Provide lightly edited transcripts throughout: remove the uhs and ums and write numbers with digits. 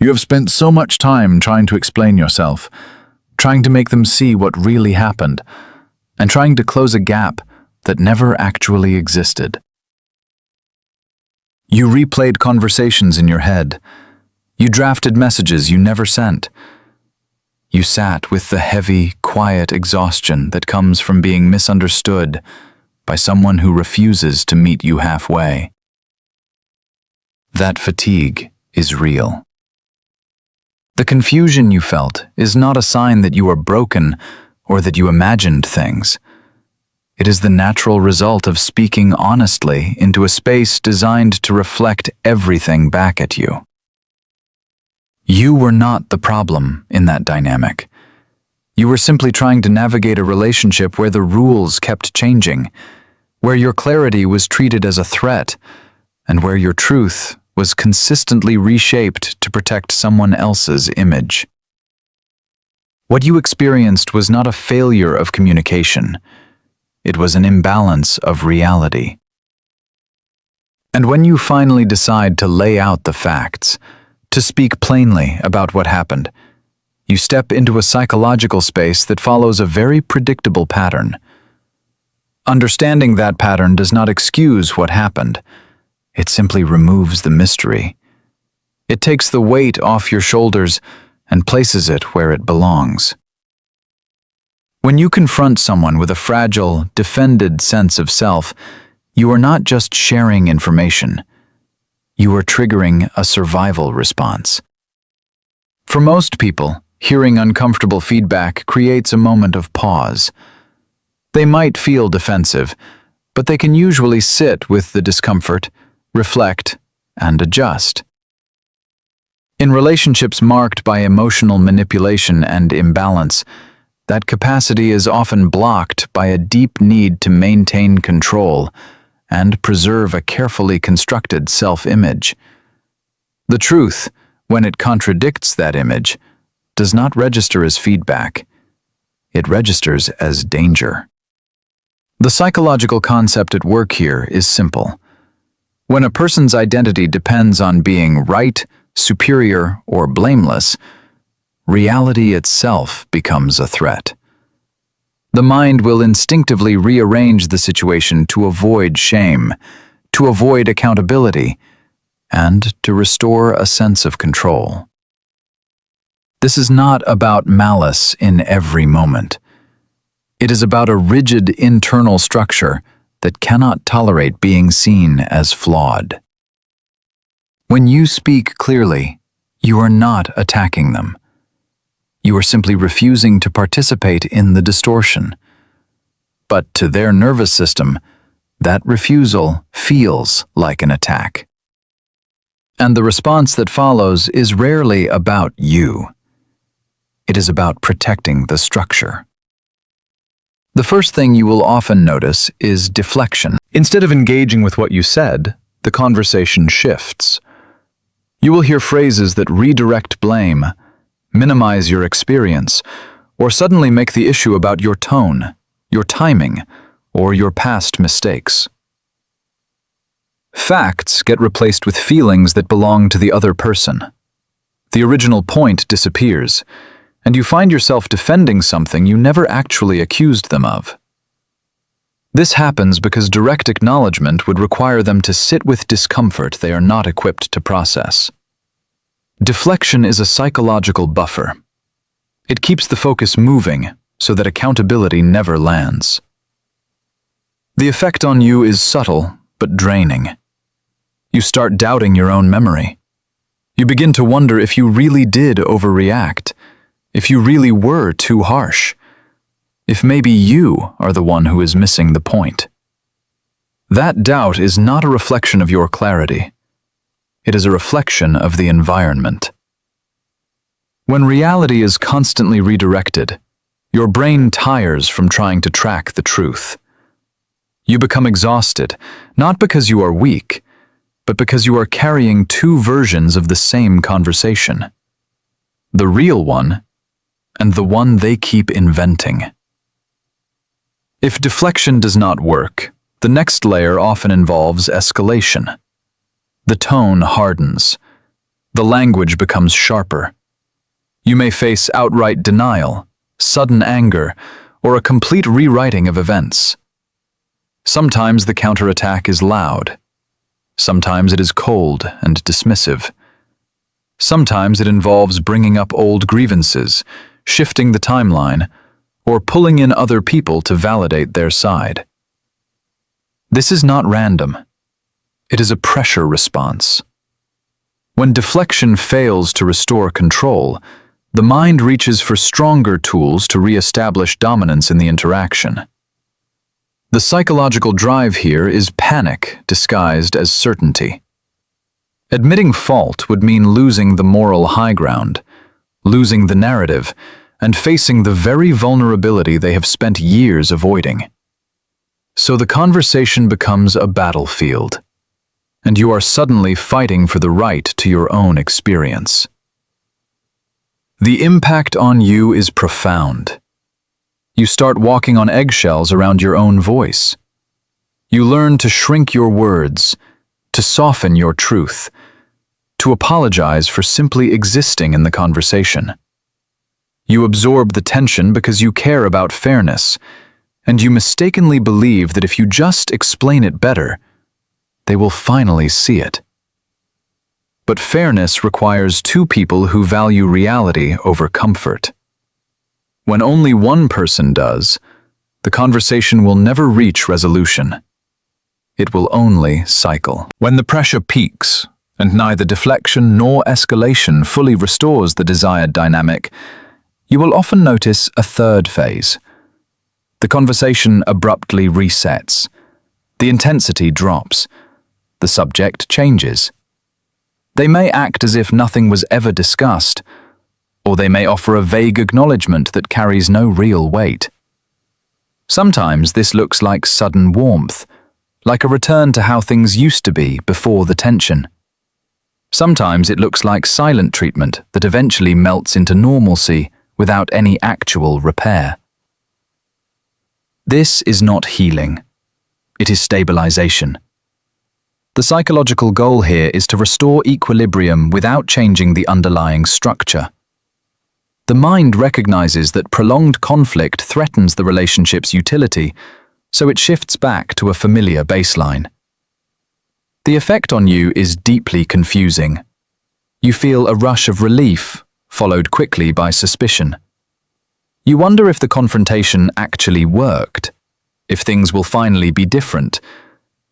You have spent so much time trying to explain yourself, trying to make them see what really happened, and trying to close a gap that never actually existed. You replayed conversations in your head. You drafted messages you never sent. You sat with the heavy, quiet exhaustion that comes from being misunderstood by someone who refuses to meet you halfway. That fatigue is real. The confusion you felt is not a sign that you are broken or that you imagined things. It is the natural result of speaking honestly into a space designed to reflect everything back at you. You were not the problem in that dynamic. You were simply trying to navigate a relationship where the rules kept changing, where your clarity was treated as a threat, and where your truth was consistently reshaped to protect someone else's image. What you experienced was not a failure of communication. It was an imbalance of reality. And when you finally decide to lay out the facts, to speak plainly about what happened, you step into a psychological space that follows a very predictable pattern. Understanding that pattern does not excuse what happened. It simply removes the mystery. It takes the weight off your shoulders and places it where it belongs. When you confront someone with a fragile, defended sense of self, you are not just sharing information. You are triggering a survival response. For most people, hearing uncomfortable feedback creates a moment of pause. They might feel defensive, but they can usually sit with the discomfort, reflect, and adjust. In relationships marked by emotional manipulation and imbalance, that capacity is often blocked by a deep need to maintain control and preserve a carefully constructed self-image. The truth, when it contradicts that image, does not register as feedback. It registers as danger. The psychological concept at work here is simple. When a person's identity depends on being right, superior, or blameless, reality itself becomes a threat. The mind will instinctively rearrange the situation to avoid shame, to avoid accountability, and to restore a sense of control. This is not about malice in every moment. It is about a rigid internal structure that cannot tolerate being seen as flawed. When you speak clearly, you are not attacking them. You are simply refusing to participate in the distortion. But to their nervous system, that refusal feels like an attack. And the response that follows is rarely about you. It is about protecting the structure. The first thing you will often notice is deflection. Instead of engaging with what you said, the conversation shifts. You will hear phrases that redirect blame, minimize your experience, or suddenly make the issue about your tone, your timing, or your past mistakes. Facts get replaced with feelings that belong to the other person. The original point disappears, and you find yourself defending something you never actually accused them of. This happens because direct acknowledgement would require them to sit with discomfort they are not equipped to process. Deflection is a psychological buffer. It keeps the focus moving so that accountability never lands. The effect on you is subtle but draining. You start doubting your own memory. You begin to wonder if you really did overreact, if you really were too harsh, if maybe you are the one who is missing the point. That doubt is not a reflection of your clarity. It is a reflection of the environment. When reality is constantly redirected, your brain tires from trying to track the truth. You become exhausted, not because you are weak, but because you are carrying two versions of the same conversation. The real one, and the one they keep inventing. If deflection does not work, the next layer often involves escalation. The tone hardens. The language becomes sharper. You may face outright denial, sudden anger, or a complete rewriting of events. Sometimes the counterattack is loud. Sometimes it is cold and dismissive. Sometimes it involves bringing up old grievances, shifting the timeline, or pulling in other people to validate their side. This is not random. It is a pressure response. When deflection fails to restore control, the mind reaches for stronger tools to re-establish dominance in the interaction. The psychological drive here is panic disguised as certainty. Admitting fault would mean losing the moral high ground, losing the narrative, and facing the very vulnerability they have spent years avoiding. So the conversation becomes a battlefield, and you are suddenly fighting for the right to your own experience. The impact on you is profound. You start walking on eggshells around your own voice. You learn to shrink your words, to soften your truth, to apologize for simply existing in the conversation. You absorb the tension because you care about fairness, and you mistakenly believe that if you just explain it better, they will finally see it. But fairness requires two people who value reality over comfort. When only one person does, the conversation will never reach resolution. It will only cycle. When the pressure peaks, and neither deflection nor escalation fully restores the desired dynamic, you will often notice a third phase. The conversation abruptly resets. The intensity drops. The subject changes. They may act as if nothing was ever discussed, or they may offer a vague acknowledgement that carries no real weight. Sometimes this looks like sudden warmth, like a return to how things used to be before the tension. Sometimes it looks like silent treatment that eventually melts into normalcy without any actual repair. This is not healing. It is stabilization. The psychological goal here is to restore equilibrium without changing the underlying structure. The mind recognizes that prolonged conflict threatens the relationship's utility, so it shifts back to a familiar baseline. The effect on you is deeply confusing. You feel a rush of relief, followed quickly by suspicion. You wonder if the confrontation actually worked, if things will finally be different,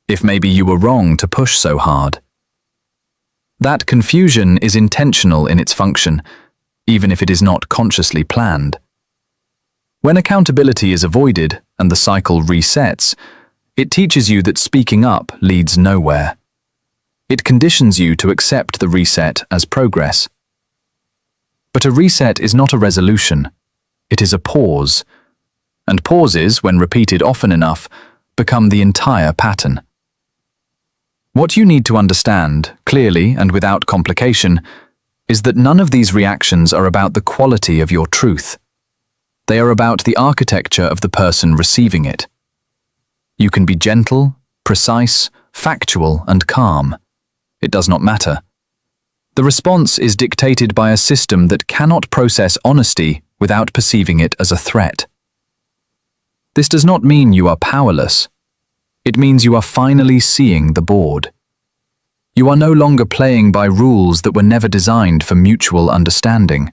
if maybe you were wrong to push so hard. That confusion is intentional in its function, even if it is not consciously planned. When accountability is avoided and the cycle resets, it teaches you that speaking up leads nowhere. It conditions you to accept the reset as progress. But a reset is not a resolution. It is a pause. And pauses, when repeated often enough, become the entire pattern. What you need to understand, clearly and without complication, is that none of these reactions are about the quality of your truth. They are about the architecture of the person receiving it. You can be gentle, precise, factual, and calm. It does not matter. The response is dictated by a system that cannot process honesty without perceiving it as a threat. This does not mean you are powerless. It means you are finally seeing the board. You are no longer playing by rules that were never designed for mutual understanding.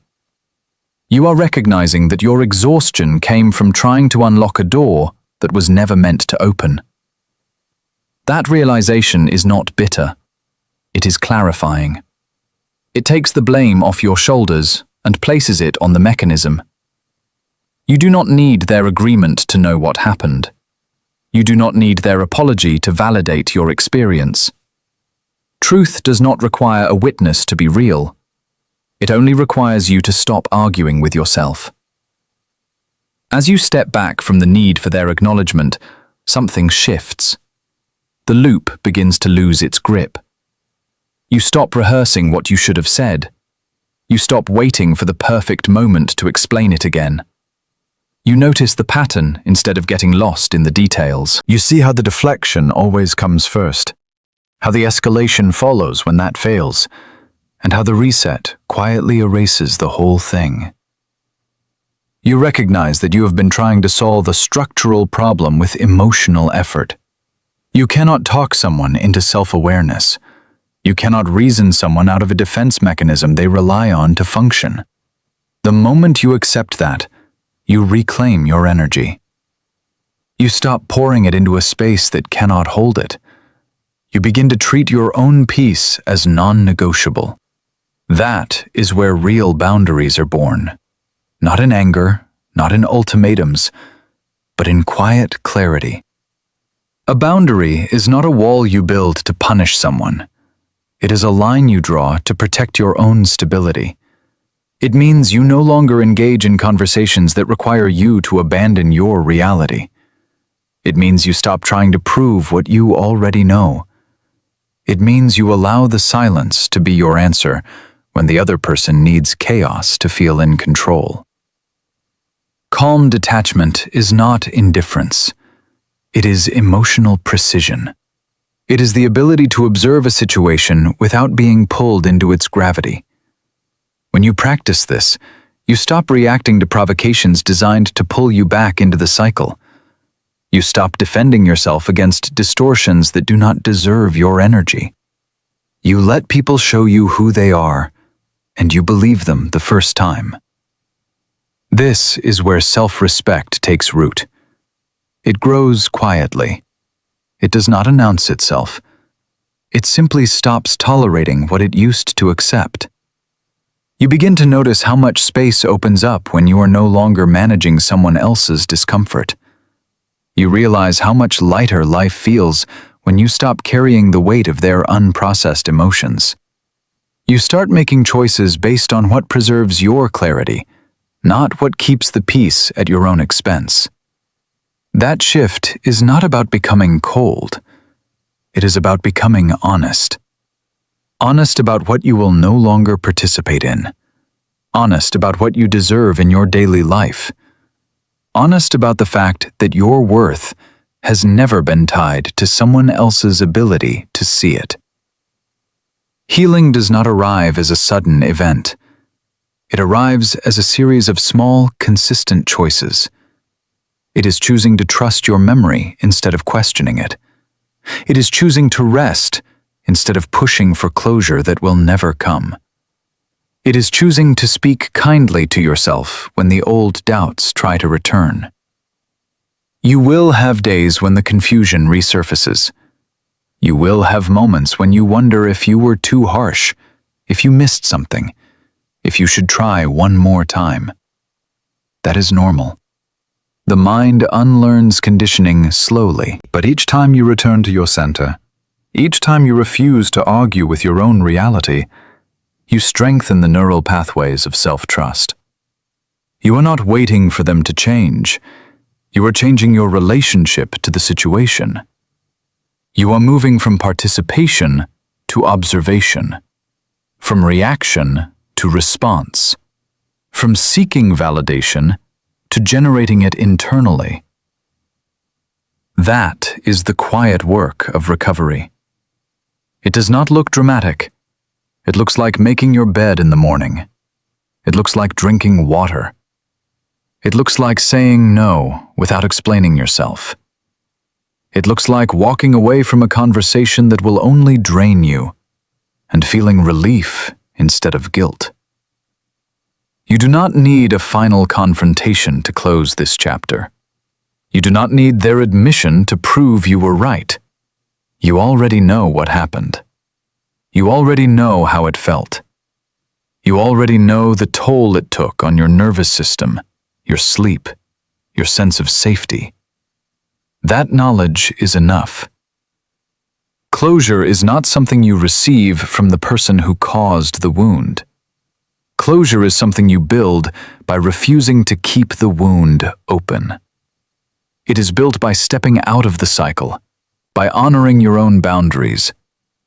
You are recognizing that your exhaustion came from trying to unlock a door that was never meant to open. That realization is not bitter. It is clarifying. It takes the blame off your shoulders and places it on the mechanism. You do not need their agreement to know what happened. You do not need their apology to validate your experience. Truth does not require a witness to be real. It only requires you to stop arguing with yourself. As you step back from the need for their acknowledgement, something shifts. The loop begins to lose its grip. You stop rehearsing what you should have said. You stop waiting for the perfect moment to explain it again. You notice the pattern instead of getting lost in the details. You see how the deflection always comes first, how the escalation follows when that fails, and how the reset quietly erases the whole thing. You recognize that you have been trying to solve a structural problem with emotional effort. You cannot talk someone into self-awareness. You cannot reason someone out of a defense mechanism they rely on to function. The moment you accept that, you reclaim your energy. You stop pouring it into a space that cannot hold it. You begin to treat your own peace as non-negotiable. That is where real boundaries are born. Not in anger, not in ultimatums, but in quiet clarity. A boundary is not a wall you build to punish someone. It is a line you draw to protect your own stability. It means you no longer engage in conversations that require you to abandon your reality. It means you stop trying to prove what you already know. It means you allow the silence to be your answer when the other person needs chaos to feel in control. Calm detachment is not indifference. It is emotional precision. It is the ability to observe a situation without being pulled into its gravity. When you practice this, you stop reacting to provocations designed to pull you back into the cycle. You stop defending yourself against distortions that do not deserve your energy. You let people show you who they are, and you believe them the first time. This is where self-respect takes root. It grows quietly. It does not announce itself. It simply stops tolerating what it used to accept. You begin to notice how much space opens up when you are no longer managing someone else's discomfort. You realize how much lighter life feels when you stop carrying the weight of their unprocessed emotions. You start making choices based on what preserves your clarity, not what keeps the peace at your own expense. That shift is not about becoming cold. It is about becoming honest. Honest about what you will no longer participate in. Honest about what you deserve in your daily life. Honest about the fact that your worth has never been tied to someone else's ability to see it. Healing does not arrive as a sudden event. It arrives as a series of small, consistent choices. It is choosing to trust your memory instead of questioning it. It is choosing to rest instead of pushing for closure that will never come. It is choosing to speak kindly to yourself when the old doubts try to return. You will have days when the confusion resurfaces. You will have moments when you wonder if you were too harsh, if you missed something, if you should try one more time. That is normal. The mind unlearns conditioning slowly, but each time you return to your center, each time you refuse to argue with your own reality, you strengthen the neural pathways of self-trust. You are not waiting for them to change. You are changing your relationship to the situation. You are moving from participation to observation, from reaction to response, from seeking validation to generating it internally. That is the quiet work of recovery. It does not look dramatic. It looks like making your bed in the morning. It looks like drinking water. It looks like saying no without explaining yourself. It looks like walking away from a conversation that will only drain you and feeling relief instead of guilt. You do not need a final confrontation to close this chapter. You do not need their admission to prove you were right. You already know what happened. You already know how it felt. You already know the toll it took on your nervous system, your sleep, your sense of safety. That knowledge is enough. Closure is not something you receive from the person who caused the wound. Closure is something you build by refusing to keep the wound open. It is built by stepping out of the cycle, by honoring your own boundaries,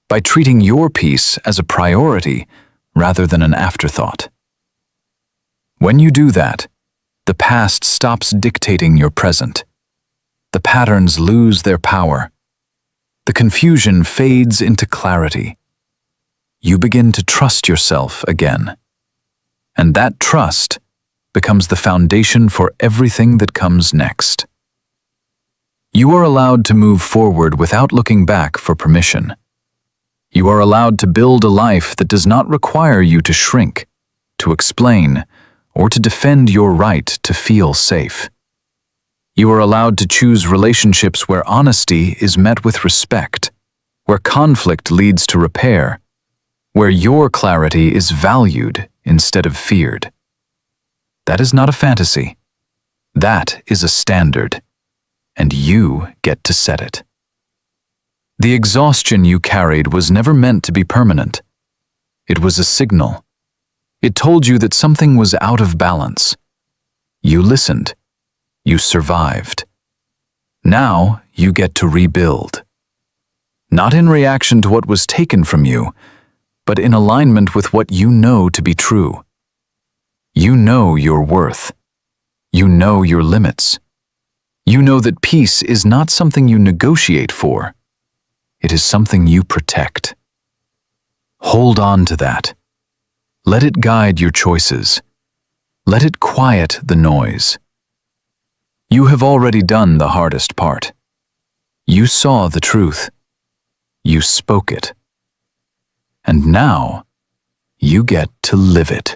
by treating your peace as a priority rather than an afterthought. When you do that, the past stops dictating your present. The patterns lose their power. The confusion fades into clarity. you begin to trust yourself again. And that trust becomes the foundation for everything that comes next. You are allowed to move forward without looking back for permission. You are allowed to build a life that does not require you to shrink, to explain, or to defend your right to feel safe. You are allowed to choose relationships where honesty is met with respect, where conflict leads to repair, where your clarity is valued instead of feared. That is not a fantasy. That is a standard, and you get to set it. The exhaustion you carried was never meant to be permanent. It was a signal. It told you that something was out of balance. You listened. You survived. Now you get to rebuild. Not in reaction to what was taken from you, but in alignment with what you know to be true. You know your worth. You know your limits. You know that peace is not something you negotiate for. It is something you protect. Hold on to that. Let it guide your choices. Let it quiet the noise. You have already done the hardest part. You saw the truth. You spoke it. And now, you get to live it.